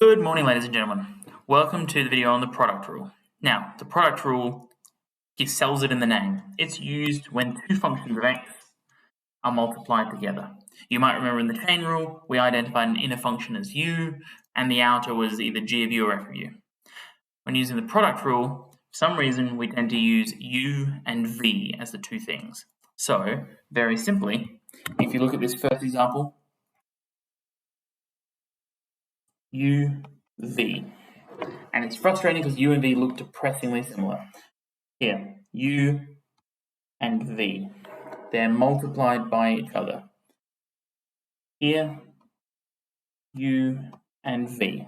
Good morning, ladies and gentlemen. Welcome to the video on the product rule. Now, the product rule sells it in the name. It's used when two functions of x are multiplied together. You might remember in the chain rule, we identified an inner function as u, and the outer was either g of u or f of u. When using the product rule, for some reason, we tend to use u and v as the two things. So, very simply, if you look at this first example, u, v. And it's frustrating because u and v look depressingly similar. Here, u and v. They're multiplied by each other. Here, u and v.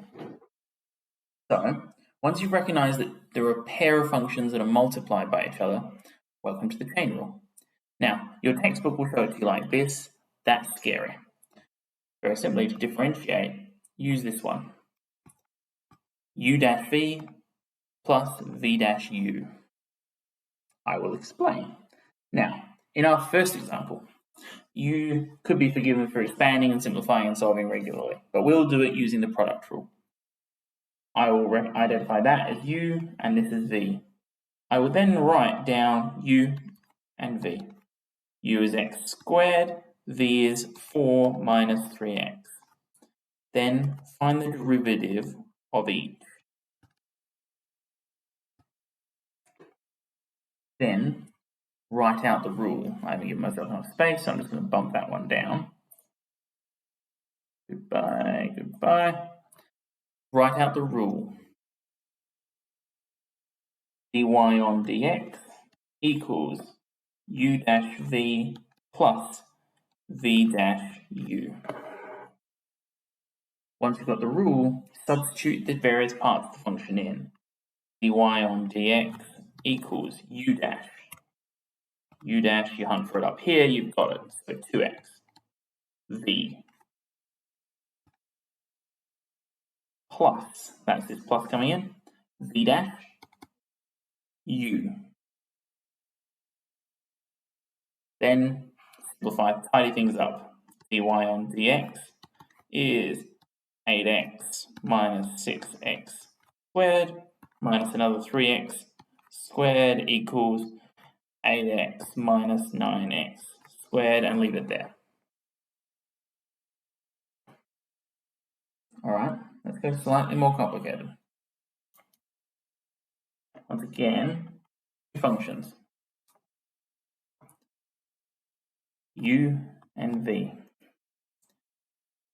So, once you've recognized that there are a pair of functions that are multiplied by each other, welcome to the chain rule. Now, your textbook will show it to you like this. That's scary. Very simply, to differentiate, use this one. U dash v plus v dash u. I will explain. Now, in our first example, u could be forgiven for expanding and simplifying and solving regularly, but we'll do it using the product rule. I will identify that as u and this is v. I will then write down u and v. U is x squared, v is 4 minus 3x. Then find the derivative of each. Then write out the rule. I haven't given myself enough space, so I'm just going to bump that one down. Goodbye, goodbye. Write out the rule. dy on dx equals u dash v plus v dash u. Once you've got the rule, substitute the various parts of the function in. dy on dx equals u dash. U dash, you hunt for it up here, you've got it, so 2x. V. Plus, that's this plus coming in, v dash, u. Then, simplify, tidy things up. dy on dx is 8x minus 6x squared minus another 3x squared equals 8x minus 9x squared, and leave it there. Alright, let's go slightly more complicated. Once again, two functions. U and v.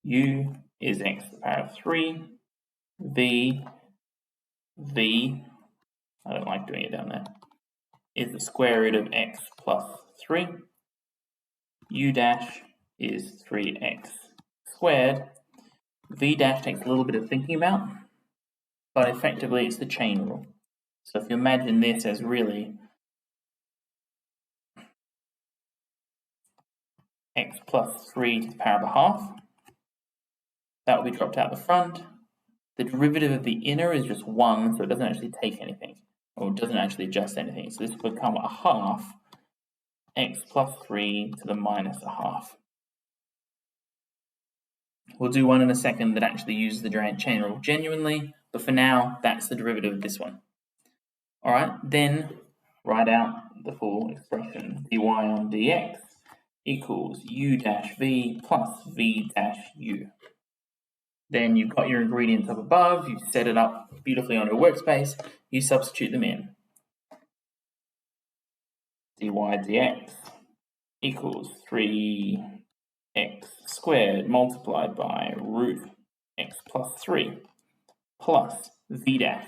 U is x to the power of 3. V, I don't like doing it down there, is the square root of x plus 3. U dash is 3x squared. V dash takes a little bit of thinking about, but effectively it's the chain rule. So if you imagine this as really x plus 3 to the power of a half, that will be dropped out the front. The derivative of the inner is just 1, so it doesn't actually take anything, or it doesn't actually adjust anything. So this will become a half x plus 3 to the minus a half. We'll do one in a second that actually uses the chain rule genuinely, but for now, that's the derivative of this one. Alright, then write out the full expression. dy on dx equals u dash v plus v dash u. Then you've got your ingredients up above, you've set it up beautifully on your workspace, you substitute them in. dy dx equals 3x squared multiplied by root x plus 3 plus v dash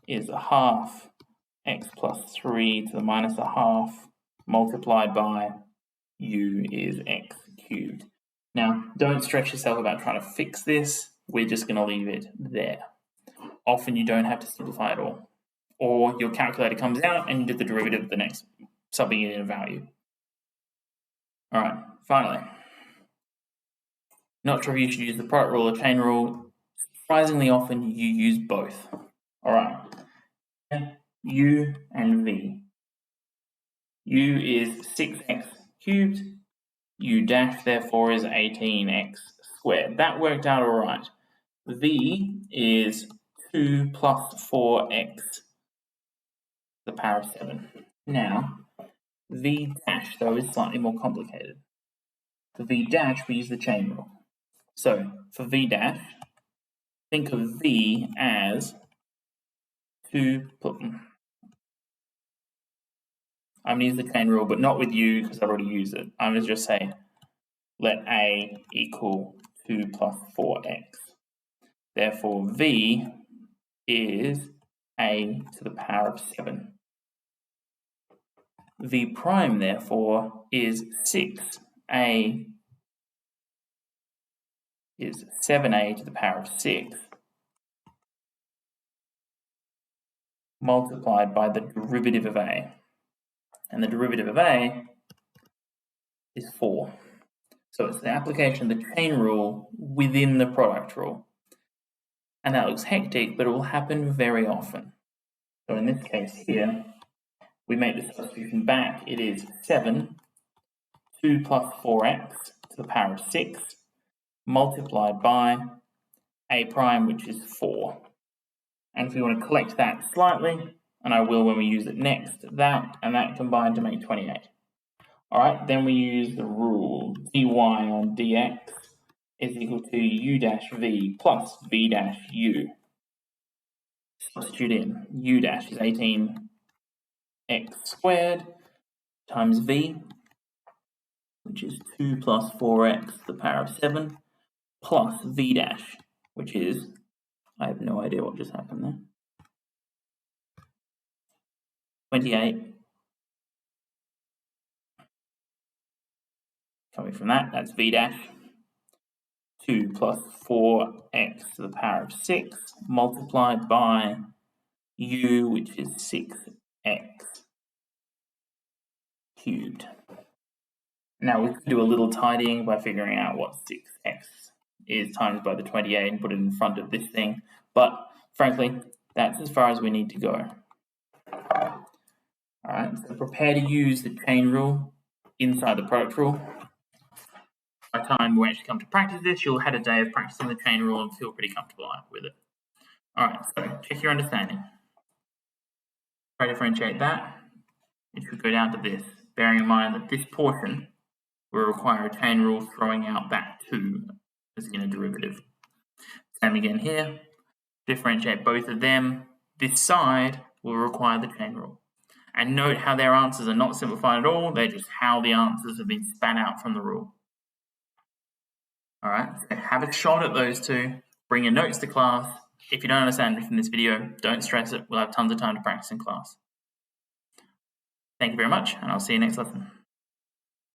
is a half x plus 3 to the minus a half multiplied by u is x cubed. Now, don't stress yourself about trying to fix this. We're just going to leave it there. Often you don't have to simplify at all. Or your calculator comes out and you do the derivative of the next, subbing it in a value. Alright, finally. Not sure if you should use the product rule or chain rule. Surprisingly often you use both. Alright. U and v. U is 6x cubed. U dash, therefore, is 18x squared. That worked out alright. v is 2 plus 4x to the power of 7. Now, v dash, though, is slightly more complicated. For v dash, we use the chain rule. So, for v dash, think of v as 2 plus... I'm going to use the chain rule, but not with u because I've already used it. I'm going to just say, let a equal 2 plus 4x. Therefore, v is a to the power of 7. V prime, therefore, is 6a is 7a to the power of 6 multiplied by the derivative of a. And the derivative of a is 4. So it's the application of the chain rule within the product rule. And that looks hectic, but it will happen very often. So in this case here, we make the substitution back. It is 7, 2 plus 4x to the power of 6, multiplied by a prime, which is 4. And if we want to collect that slightly, and I will when we use it next, that and that combined to make 28. Alright, then we use the rule dy on dx is equal to u dash v plus v dash u. Substitute in. U dash is 18x squared times v, which is 2 plus 4x to the power of 7, plus v dash, which is, I have no idea what just happened there, 28. Coming from that, that's v dash, 2 plus 4x to the power of 6, multiplied by u, which is 6x cubed. Now we can do a little tidying by figuring out what 6x is times by the 28 and put it in front of this thing, but frankly, that's as far as we need to go. Alright, so prepare to use the chain rule inside the product rule. By the time we actually come to practice this, you'll have had a day of practicing the chain rule and feel pretty comfortable with it. Alright, so check your understanding. Try to differentiate that. It should go down to this, bearing in mind that this portion will require a chain rule throwing out that 2 as in a derivative. Same again here. Differentiate both of them. This side will require the chain rule. And note how their answers are not simplified at all, they're just how the answers have been span out from the rule. Alright, so have a shot at those two, bring your notes to class. If you don't understand anything from this video, don't stress it, we'll have tons of time to practice in class. Thank you very much, and I'll see you next lesson.